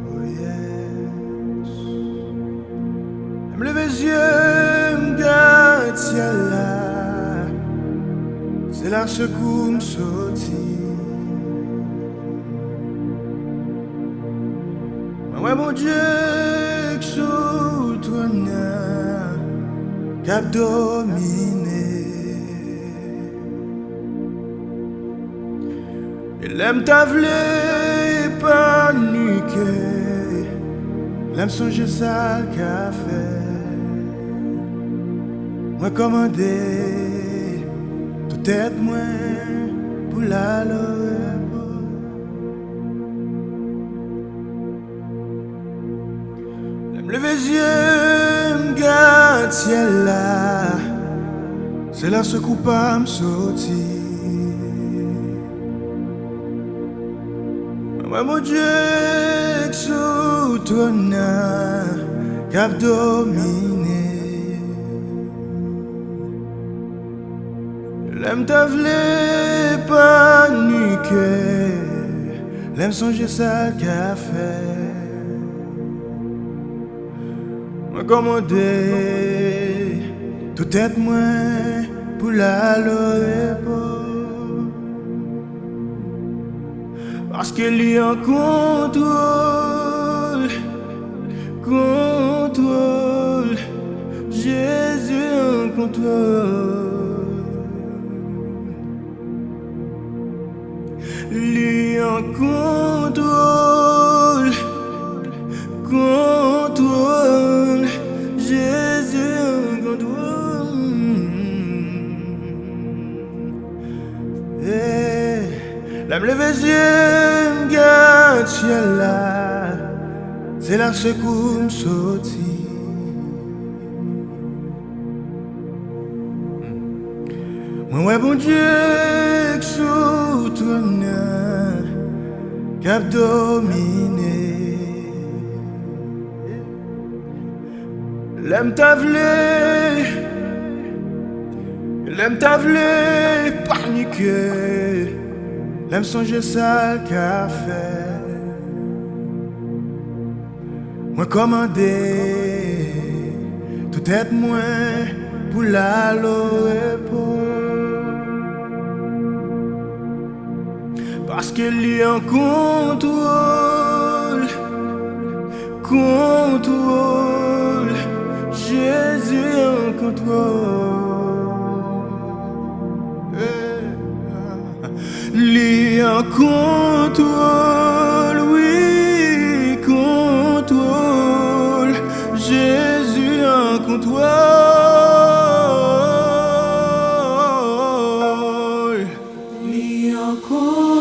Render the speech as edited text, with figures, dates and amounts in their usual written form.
Oh yes. Me lever les yeux, m'garde ciel là. C'est là ce coup m'sorti. Ouais mon Dieu, que sous ton cap dominé. Il aime t'avler pas nuquer. L'aime songer ça qu'a fait. Moi commandé tout être moins pour la lever les yeux, m'garde ciel là. C'est là ce coup pas m'sorti. Ouais mon Dieu, que sous ton cap dominé. L'aime t'avler pas nuquer. L'aime songer ça qu'a fait. Moi commandé tout être moins pour la repos. Parce qu'il y a un contrôle, Jésus en contrôle. Il y a un contrôle, Jésus en contrôle. La me lever les yeux, m'garde ciel là. C'est là ce coup m'sorti. Moi ouais bon Dieu, que sous ton cap dominé. L'aime t'avler, paniquer. L'aime songer ça qu'a fait. Moi commandé tout être moins pour la repos. Parce qu'il y a un contrôle, Jésus en contrôle. Il y a un contrôle, oui, contrôle, Jésus en contrôle. Il y a un contrôle.